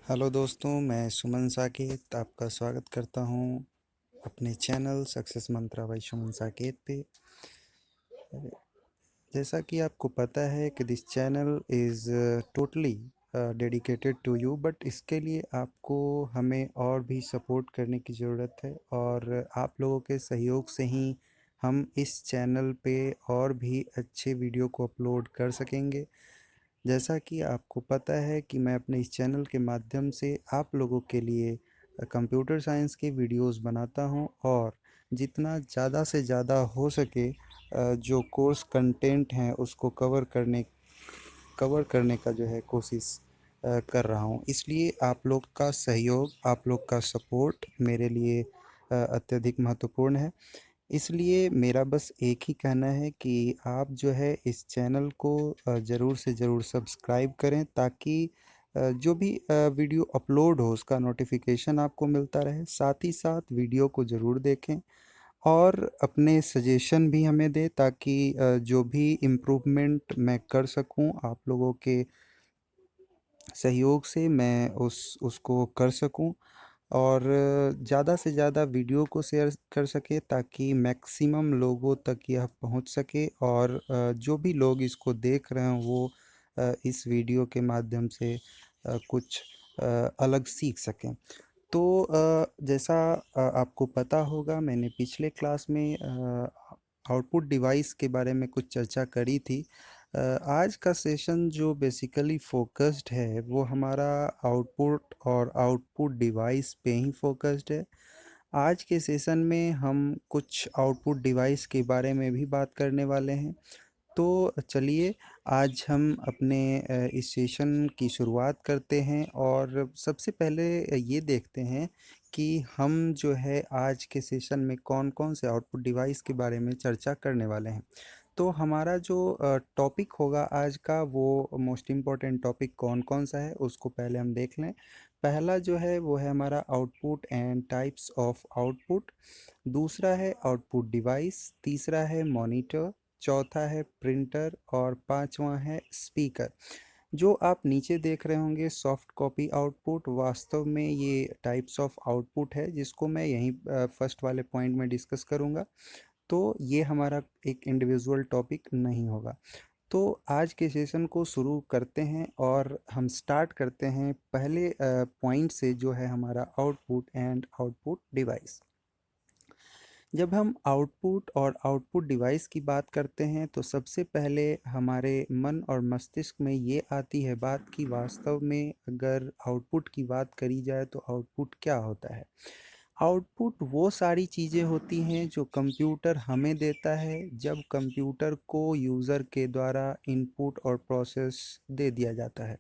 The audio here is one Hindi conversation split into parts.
हेलो दोस्तों, मैं सुमन साकेत आपका स्वागत करता हूं अपने channel success mantra by Suman Saket पे। जैसा कि आपको पता है कि this channel is totally dedicated to you, but इसके लिए आपको हमें और भी सपोर्ट करने की ज़रूरत है और आप लोगों के सहयोग से ही हम इस चैनल पे और भी अच्छे वीडियो को अपलोड कर सकेंगे। जैसा कि आपको पता है कि मैं अपने इस चैनल के माध्यम से आप लोगों के लिए कंप्यूटर साइंस के वीडियोस बनाता हूं और जितना ज़्यादा से ज़्यादा हो सके जो कोर्स कंटेंट हैं उसको कवर करने का जो है कोशिश कर रहा हूं। इसलिए आप लोग का सहयोग, आप लोग का सपोर्ट मेरे लिए अत्यधिक महत्वपूर्ण है। इसलिए मेरा बस एक ही कहना है कि आप जो है इस चैनल को ज़रूर से ज़रूर सब्सक्राइब करें, ताकि जो भी वीडियो अपलोड हो उसका नोटिफिकेशन आपको मिलता रहे। साथ ही साथ वीडियो को ज़रूर देखें और अपने सजेशन भी हमें दें, ताकि जो भी इम्प्रूवमेंट मैं कर सकूं आप लोगों के सहयोग से मैं उसको कर सकूं और ज़्यादा से ज़्यादा वीडियो को शेयर कर सके, ताकि मैक्सिमम लोगों तक यह पहुंच सके और जो भी लोग इसको देख रहे हैं वो इस वीडियो के माध्यम से कुछ अलग सीख सकें। तो जैसा आपको पता होगा, मैंने पिछले क्लास में आउटपुट डिवाइस के बारे में कुछ चर्चा करी थी। आज का सेशन जो बेसिकली फोकस्ड है वो हमारा आउटपुट और आउटपुट डिवाइस पे ही फोकस्ड है। आज के सेशन में हम कुछ आउटपुट डिवाइस के बारे में भी बात करने वाले हैं। तो चलिए आज हम अपने इस सेशन की शुरुआत करते हैं और सबसे पहले ये देखते हैं कि हम जो है आज के सेशन में कौन-कौन से आउटपुट डिवाइस के बारे में चर्चा करने वाले हैं। तो हमारा जो टॉपिक होगा आज का, वो मोस्ट इम्पोर्टेंट टॉपिक कौन-कौन सा है उसको पहले हम देख लें। पहला जो है वो है हमारा output and types of output. दूसरा है आउटपुट डिवाइस। तीसरा है मॉनिटर। चौथा है प्रिंटर और पांचवा है स्पीकर। जो आप नीचे देख रहे होंगे सॉफ्ट कॉपी आउटपुट, वास्तव में ये टाइप्स ऑफ आउटपुट है जिसको मैं यहीं फर्स्ट वाले पॉइंट में डिस्कस करूंगा। तो ये हमारा एक इंडिविजुअल टॉपिक नहीं होगा। तो आज के सेशन को शुरू करते हैं और हम स्टार्ट करते हैं पहले पॉइंट से, जो है हमारा आउटपुट एंड आउटपुट डिवाइस। जब हम आउटपुट और आउटपुट डिवाइस की बात करते हैं तो सबसे पहले हमारे मन और मस्तिष्क में ये आती है बात कि वास्तव में अगर आउटपुट की बात करी जाए तो आउटपुट क्या होता है। आउटपुट वो सारी चीज़ें होती हैं जो कंप्यूटर हमें देता है जब कंप्यूटर को यूज़र के द्वारा इनपुट और प्रोसेस दे दिया जाता है।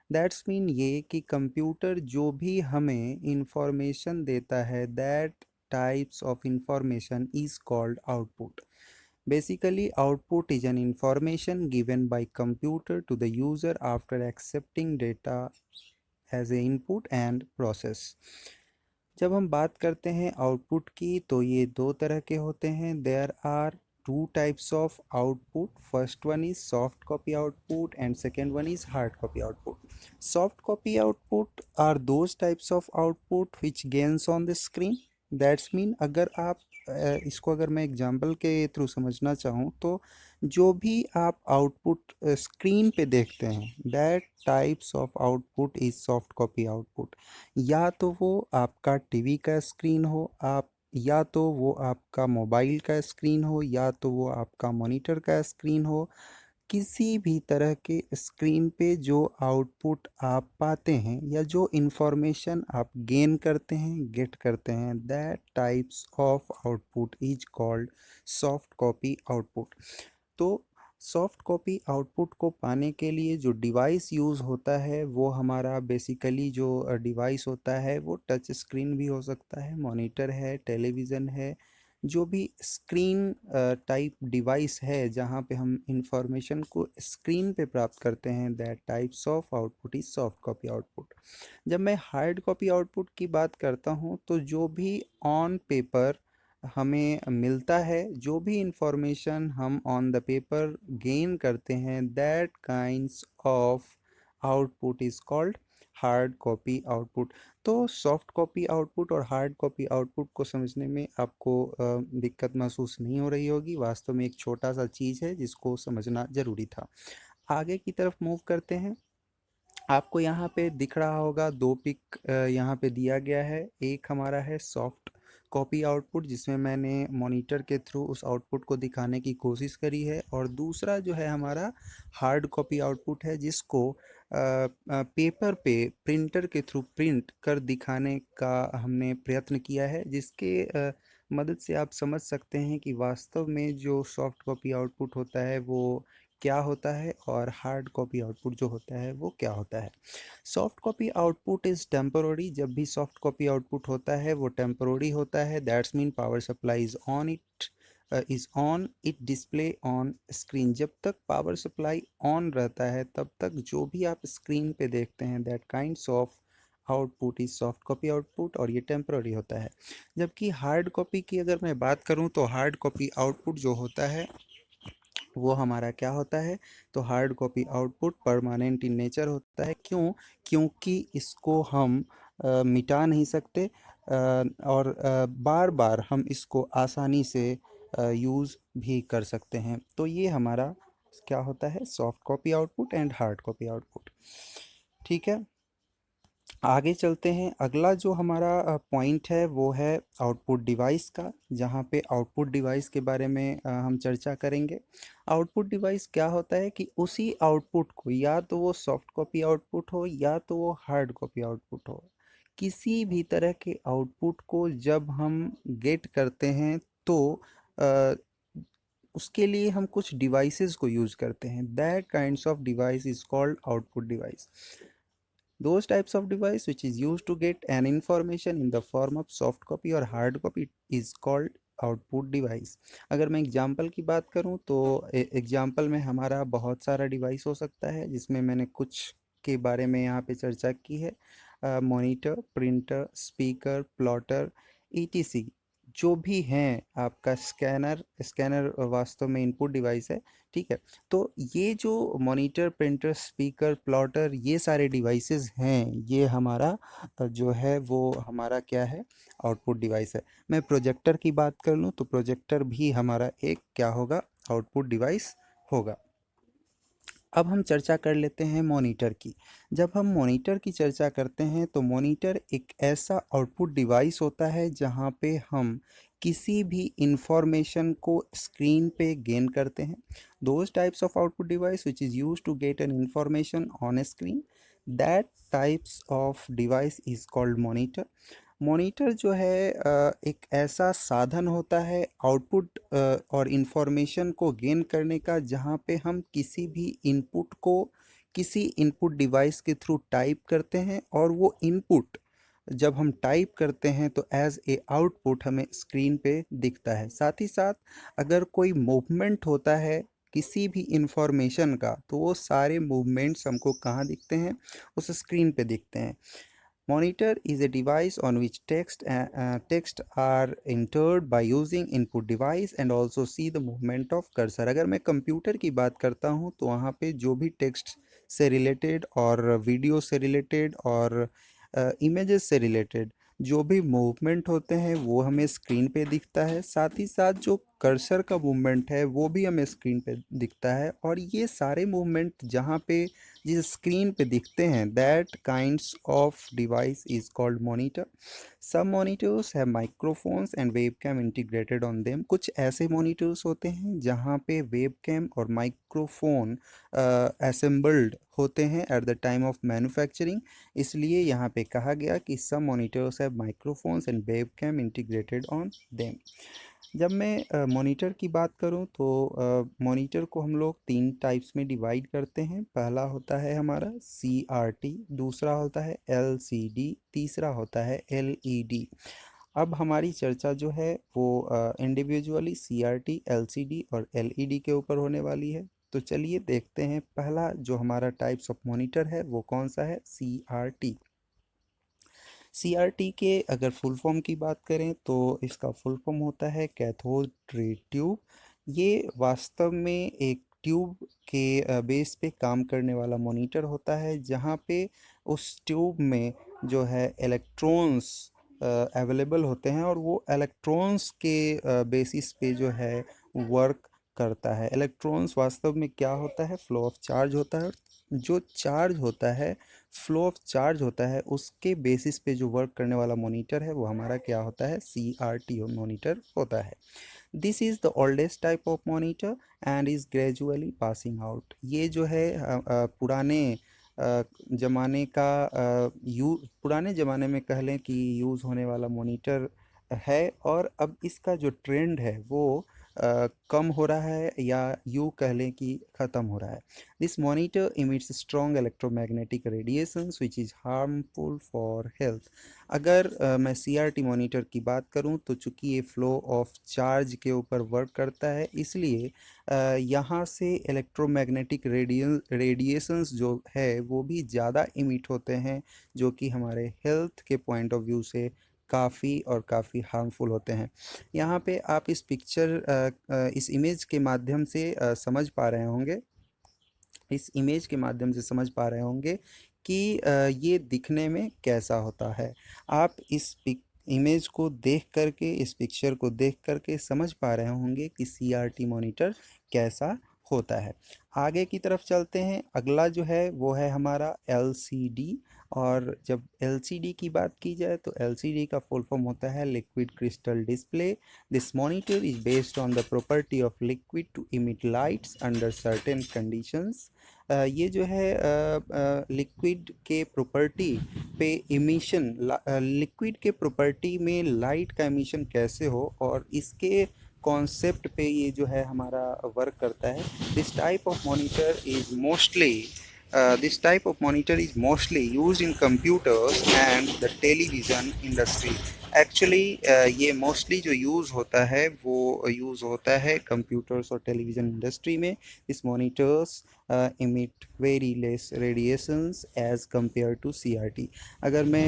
दैट्स मीन ये कि कंप्यूटर जो भी हमें इंफॉर्मेशन देता है, that types of information is called output. Basically, output is an information given by computer to the user after accepting data as a input and process. जब हम बात करते हैं आउटपुट की तो ये दो तरह के होते हैं। There are two types of output. First one is soft copy output and second one is hard copy output. Soft copy output are those types of output which gains on the screen. That's mean अगर आप इसको अगर मैं एग्जांपल के थ्रू समझना चाहूँ तो जो भी आप आउटपुट स्क्रीन पे देखते हैं, that types of output is soft copy output. या तो वो आपका टीवी का स्क्रीन हो, आप या तो वो आपका मोबाइल का स्क्रीन हो, या तो वो आपका मॉनिटर का स्क्रीन हो। किसी भी तरह के स्क्रीन पे जो आउटपुट आप पाते हैं या जो इंफॉर्मेशन आप गेन करते हैं, गेट करते हैं, that types of output is called soft copy output. तो सॉफ्ट कॉपी आउटपुट को पाने के लिए जो डिवाइस यूज़ होता है वो हमारा बेसिकली जो डिवाइस होता है वो टच स्क्रीन भी हो सकता है, मॉनिटर है, टेलीविज़न है। जो भी स्क्रीन टाइप डिवाइस है जहाँ पे हम इंफॉर्मेशन को स्क्रीन पे प्राप्त करते हैं, that types of output is soft copy output. जब मैं हार्ड कॉपी आउटपुट की बात करता हूँ तो जो भी ऑन पेपर हमें मिलता है, जो भी इंफॉर्मेशन हम ऑन द पेपर गेन करते हैं, that kinds of output is called hard copy output. तो सॉफ्ट कॉपी आउटपुट और हार्ड कॉपी आउटपुट को समझने में आपको दिक्कत महसूस नहीं हो रही होगी। वास्तव में एक छोटा सा चीज़ है जिसको समझना ज़रूरी था। आगे की तरफ मूव करते हैं। आपको यहाँ पे दिख रहा होगा दो पिक यहाँ पे दिया गया है। एक हमारा है सॉफ्ट कॉपी आउटपुट जिसमें मैंने मॉनिटर के थ्रू उस आउटपुट को दिखाने की कोशिश करी है, और दूसरा जो है हमारा हार्ड कॉपी आउटपुट है जिसको पेपर पे प्रिंटर के थ्रू प्रिंट कर दिखाने का हमने प्रयत्न किया है, जिसके मदद से आप समझ सकते हैं कि वास्तव में जो सॉफ्ट कॉपी आउटपुट होता है वो क्या होता है और हार्ड कॉपी आउटपुट जो होता है वो क्या होता है। Soft copy output is temporary. जब भी सॉफ्ट कॉपी आउटपुट होता है वो टेम्पररी होता है। That's mean power supply is on it display on screen. जब तक पावर सप्लाई ऑन रहता है तब तक जो भी आप स्क्रीन पे देखते हैं that kinds of output is soft copy output, और ये टेम्पररी होता है। जबकि हार्ड कॉपी की अगर मैं बात करूं तो हार्ड कॉपी आउटपुट जो होता है वो हमारा क्या होता है, तो hard copy output permanent in nature होता है। क्यों? क्योंकि इसको हम मिटा नहीं सकते, और बार बार हम इसको आसानी से यूज़ भी कर सकते हैं। तो ये हमारा क्या होता है, soft copy output and hard copy output. ठीक है, आगे चलते हैं। अगला जो हमारा पॉइंट है वो है आउटपुट डिवाइस का, जहाँ पे आउटपुट डिवाइस के बारे में हम चर्चा करेंगे। आउटपुट डिवाइस क्या होता है कि उसी आउटपुट को, या तो वो सॉफ्ट कॉपी आउटपुट हो या तो वो हार्ड कॉपी आउटपुट हो, किसी भी तरह के आउटपुट को जब हम गेट करते हैं तो अ, उसके लिए हम कुछ डिवाइसेस को यूज़ करते हैं। That kinds of device is called output device. Those types of device which is used to get an information in the form of soft copy or hard copy is called output device. अगर मैं एग्जांपल की बात करूं तो एग्जांपल में हमारा बहुत सारा डिवाइस हो सकता है, जिसमें मैंने कुछ के बारे में यहाँ पे चर्चा की है। Monitor, printer, speaker, plotter, etc जो भी हैं। आपका स्कैनर, स्कैनर वास्तव में इनपुट डिवाइस है। ठीक है, तो ये जो मॉनिटर, प्रिंटर, स्पीकर, प्लॉटर, ये सारे डिवाइसेस हैं, ये हमारा जो है वो हमारा क्या है, आउटपुट डिवाइस है। मैं प्रोजेक्टर की बात कर लूँ तो प्रोजेक्टर भी हमारा एक क्या होगा, आउटपुट डिवाइस होगा। अब हम चर्चा कर लेते हैं मॉनिटर की। जब हम मॉनिटर की चर्चा करते हैं तो मॉनिटर एक ऐसा आउटपुट डिवाइस होता है जहाँ पे हम किसी भी इंफॉर्मेशन को स्क्रीन पे गेन करते हैं। Those types of output device which is use to get an information on a screen, that types of device is called monitor. Monitor जो है एक ऐसा साधन होता है आउटपुट और इन्फॉर्मेशन को गेन करने का, जहाँ पे हम किसी भी इनपुट को किसी इनपुट डिवाइस के थ्रू टाइप करते हैं, और वो इनपुट जब हम टाइप करते हैं तो एज ए आउटपुट हमें स्क्रीन पे दिखता है। साथ ही साथ अगर कोई मूवमेंट होता है किसी भी इंफॉर्मेशन का, तो वो सारे मूवमेंट्स हमको कहाँ दिखते हैं, उस स्क्रीन पे दिखते हैं। Monitor is a device on which text are entered by using input device and also see the movement of cursor। अगर मैं कंप्यूटर की बात करता हूँ तो वहाँ पे जो भी टेक्स्ट से रिलेटेड और वीडियो से रिलेटेड और इमेजेस से रिलेटेड जो भी मूवमेंट होते हैं वो हमें स्क्रीन पे दिखता है। साथ ही साथ जो कर्सर का मूवमेंट है वो भी हमें स्क्रीन पे दिखता है, और ये सारे मूवमेंट जहाँ पे जिस स्क्रीन पे दिखते हैं that kinds of device is called monitor. सब monitors have microphones and webcam integrated on them. कुछ ऐसे मॉनिटर्स होते हैं जहाँ पे वेबकैम और माइक्रोफोन असेंबल्ड होते हैं at the time of manufacturing. इसलिए यहाँ पे कहा गया कि सब monitors have microphones and webcam integrated on them. जब मैं मॉनिटर की बात करूं तो मॉनिटर को हम लोग तीन टाइप्स में डिवाइड करते हैं। पहला होता है हमारा CRT, दूसरा होता है LCD, तीसरा होता है LED। अब हमारी चर्चा जो है वो इंडिविजुअली CRT, LCD और LED के ऊपर होने वाली है। तो चलिए देखते हैं पहला जो हमारा टाइप्स ऑफ मॉनिटर है वो कौन सा है, CRT। CRT के अगर फुल फॉर्म की बात करें तो इसका फुल फॉर्म होता है कैथोड रे ट्यूब। ये वास्तव में एक ट्यूब के बेस पे काम करने वाला मॉनिटर होता है, जहाँ पे उस ट्यूब में जो है इलेक्ट्रॉन्स अवेलेबल होते हैं और वो इलेक्ट्रॉन्स के बेसिस पे जो है वर्क करता है। इलेक्ट्रॉन्स वास्तव में क्या होता है, फ्लो ऑफ चार्ज होता है। जो चार्ज होता है, फ्लो ऑफ चार्ज होता है, उसके बेसिस पे जो वर्क करने वाला मॉनिटर है वो हमारा क्या होता है, CRT मॉनिटर होता है। This is the oldest type of monitor and is gradually passing out. ये जो है ज़माने का पुराने ज़माने में कह लें कि यूज़ होने वाला मॉनिटर है, और अब इसका जो ट्रेंड है वो कम हो रहा है, या यूँ कह लें कि ख़त्म हो रहा है। This monitor emits strong electromagnetic radiations which is harmful for health. अगर मैं CRT मॉनिटर की बात करूं तो चूंकि ये फ्लो ऑफ चार्ज के ऊपर वर्क करता है, इसलिए यहाँ से इलेक्ट्रोमैग्नेटिक रेडिएशंस जो है वो भी ज़्यादा इमिट होते हैं, जो कि हमारे हेल्थ के पॉइंट ऑफ व्यू से काफ़ी हार्मफुल होते हैं। यहाँ पे आप इस इमेज के माध्यम से समझ पा रहे होंगे, इस इमेज के माध्यम से समझ पा रहे होंगे कि ये दिखने में कैसा होता है। आप इमेज को देख करके, इस पिक्चर को देख करके समझ पा रहे होंगे कि CRT मॉनिटर कैसा होता है। आगे की तरफ चलते हैं। अगला जो है वो है हमारा LCD। और जब LCD की बात की जाए तो LCD का फुल फॉर्म होता है liquid crystal display. This monitor is based on the property of liquid to emit lights under certain conditions. ये जो है लिक्विड के प्रॉपर्टी पे इमिशन, लिक्विड के प्रॉपर्टी में लाइट का इमिशन कैसे हो और इसके कॉन्सेप्ट पे ये जो है हमारा वर्क करता है। This type of monitor is mostly this type of monitor is mostly used in computers and the television industry. Actually ये मोस्टली जो यूज़ होता है वो यूज़ होता है कंप्यूटर्स और टेलीविज़न इंडस्ट्री में। इस monitors emit very less radiations as compared to CRT। अगर मैं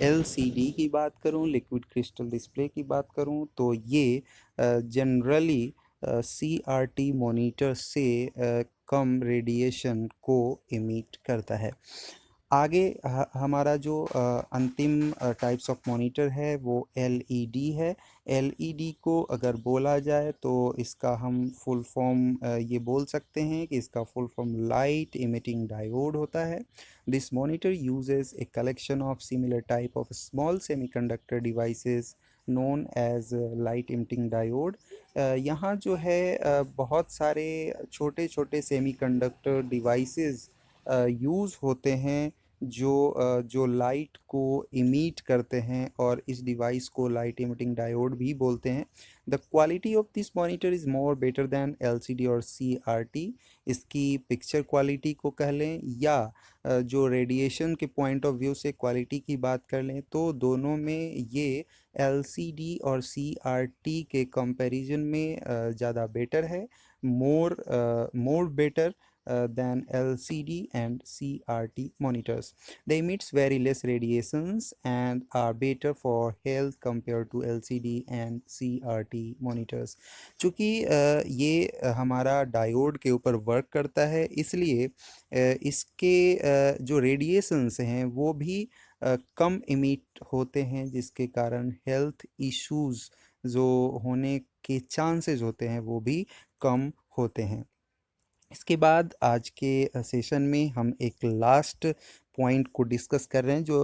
LCD की बात करूं, लिक्विड क्रिस्टल डिस्प्ले की बात करूं, तो ये जनरली CRT मॉनिटर से कम रेडिएशन को इमिट करता है। आगे हमारा जो अंतिम टाइप्स ऑफ मॉनिटर है वो LED है। LED को अगर बोला जाए तो इसका हम फुल फॉर्म ये बोल सकते हैं कि इसका full form light emitting diode होता है। This monitor uses a collection of similar type of small semiconductor devices known as light emitting diode. यहाँ जो है बहुत सारे छोटे छोटे सेमीकंडक्टर डिवाइसेस यूज़ होते हैं जो लाइट को इमिट करते हैं, और इस डिवाइस को लाइट इमिटिंग डायोड भी बोलते हैं। The quality of this monitor is more better than LCD और CRT। इसकी पिक्चर क्वालिटी को कह लें या जो रेडिएशन के पॉइंट ऑफ व्यू से क्वालिटी की बात कर लें, तो दोनों में ये LCD और CRT के कंपैरिजन में ज़्यादा बेटर है, more better than LCD and CRT monitors. They emits very less radiations and are better for health compared to LCD and CRT monitors. चूँकि ये हमारा डायोड के ऊपर वर्क करता है, इसलिए इसके जो रेडिएशंस हैं वो भी कम इमिट होते हैं, जिसके कारण हेल्थ इश्यूज़ जो होने के चांसेस होते हैं वो भी कम होते हैं। इसके बाद आज के सेशन में हम एक लास्ट पॉइंट को डिस्कस कर रहे हैं, जो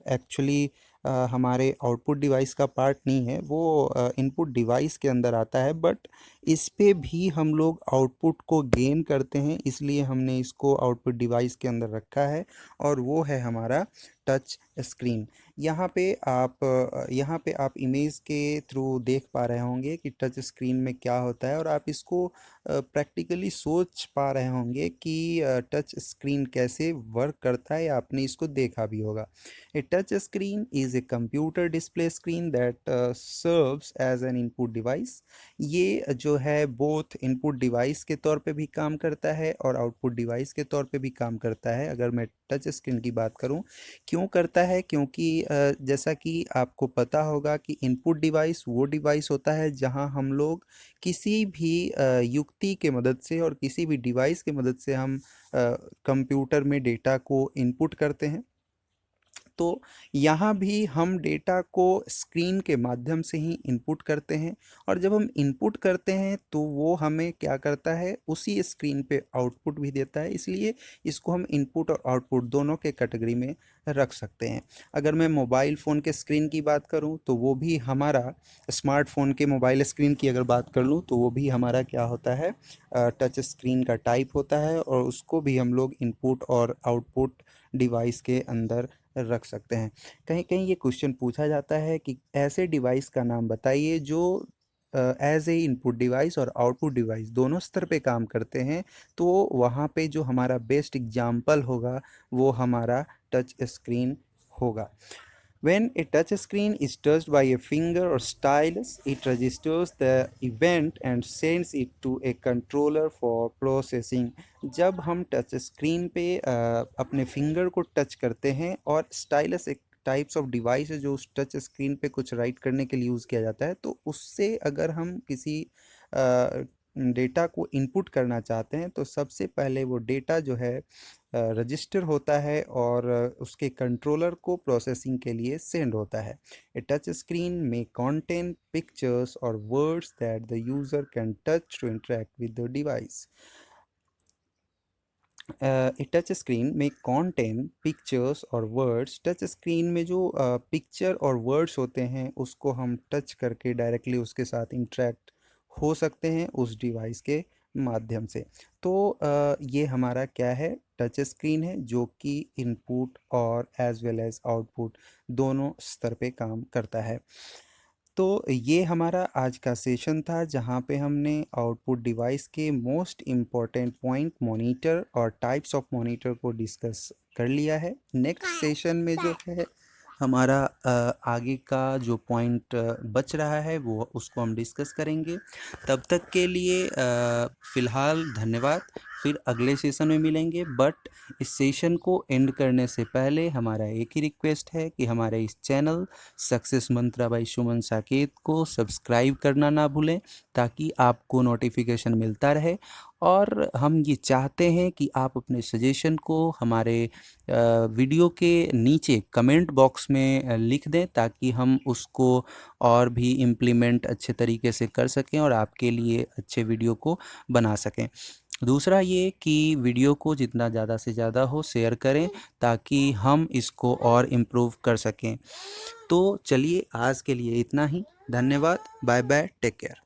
एक्चुअली हमारे आउटपुट डिवाइस का पार्ट नहीं है, वो इनपुट डिवाइस के अंदर आता है, बट इस पे भी हम लोग आउटपुट को गेन करते हैं, इसलिए हमने इसको आउटपुट डिवाइस के अंदर रखा है, और वो है हमारा टच स्क्रीन। यहाँ पे आप इमेज के थ्रू देख पा रहे होंगे कि टच स्क्रीन में क्या होता है, और आप इसको प्रैक्टिकली सोच पा रहे होंगे कि टच स्क्रीन कैसे वर्क करता है, या आपने इसको देखा भी होगा। A touch screen is a computer display screen that serves as an input device. ये जो है बोथ इनपुट डिवाइस के तौर पे भी काम करता है और आउटपुट डिवाइस के तौर पे भी काम करता है। अगर मैं टच स्क्रीन की बात करूं, क्यों करता है, क्योंकि जैसा कि आपको पता होगा कि इनपुट डिवाइस वो डिवाइस होता है जहां हम लोग किसी भी युक्ति के मदद से और किसी भी डिवाइस के मदद से हम कंप्यूटर में डेटा को इनपुट करते हैं। तो यहाँ भी हम डेटा को स्क्रीन के माध्यम से ही इनपुट करते हैं, और जब हम इनपुट करते हैं तो वो हमें क्या करता है, उसी स्क्रीन पे आउटपुट भी देता है। इसलिए इसको हम इनपुट और आउटपुट दोनों के कैटेगरी में रख सकते हैं। अगर मैं मोबाइल फ़ोन के स्क्रीन की बात करूँ तो वो भी हमारा, स्मार्टफोन के मोबाइल स्क्रीन की अगर बात कर लूँ तो वो भी हमारा क्या होता है, टच स्क्रीन का टाइप होता है, और उसको भी हम लोग इनपुट और आउटपुट डिवाइस के अंदर रख सकते हैं। कहीं कहीं ये क्वेश्चन पूछा जाता है कि ऐसे डिवाइस का नाम बताइए जो एज ए इनपुट डिवाइस और आउटपुट डिवाइस दोनों स्तर पे काम करते हैं। तो वहाँ पे जो हमारा बेस्ट एग्जाम्पल होगा वो हमारा टच स्क्रीन होगा। When a touch screen is touched by a finger or stylus, it registers the event and sends it to a controller for processing. जब हम टच स्क्रीन पे अपने फिंगर को टच करते हैं, और स्टाइलस एक टाइप्स ऑफ डिवाइस है जो उस टच स्क्रीन पे कुछ राइट करने के लिए यूज़ किया जाता है, तो उससे अगर हम किसी डेटा को इनपुट करना चाहते हैं तो सबसे पहले वो डेटा जो है रजिस्टर होता है और उसके कंट्रोलर को प्रोसेसिंग के लिए सेंड होता है। ए टच स्क्रीन में contain पिक्चर्स और words that the user can touch to interact with the device. Touch screen में contain पिक्चर्स और वर्ड्स, टच स्क्रीन में जो पिक्चर और वर्ड्स होते हैं उसको हम टच करके डायरेक्टली उसके साथ इंटरेक्ट हो सकते हैं उस डिवाइस के माध्यम से। तो ये हमारा क्या है, टच स्क्रीन है जो कि इनपुट और एज वेल एज आउटपुट दोनों स्तर पे काम करता है। तो ये हमारा आज का सेशन था जहाँ पे हमने आउटपुट डिवाइस के मोस्ट इम्पॉर्टेंट पॉइंट मॉनिटर और टाइप्स ऑफ मॉनिटर को डिस्कस कर लिया है। नेक्स्ट सेशन में जो है हमारा आगे का जो पॉइंट बच रहा है वो उसको हम डिस्कस करेंगे। तब तक के लिए फ़िलहाल धन्यवाद। फिर अगले सेशन में मिलेंगे। बट इस सेशन को एंड करने से पहले हमारा एक ही रिक्वेस्ट है कि हमारे इस channel success mantra by Suman Saket को सब्सक्राइब करना ना भूलें, ताकि आपको नोटिफिकेशन मिलता रहे। और हम ये चाहते हैं कि आप अपने सजेशन को हमारे वीडियो के नीचे कमेंट बॉक्स में लिख दें, ताकि हम उसको और भी इम्प्लीमेंट अच्छे तरीके से कर सकें और आपके लिए अच्छे वीडियो को बना सकें। दूसरा ये कि वीडियो को जितना ज़्यादा से ज़्यादा हो शेयर करें, ताकि हम इसको और इम्प्रूव कर सकें। तो चलिए आज के लिए इतना ही। धन्यवाद। Bye bye. Take care.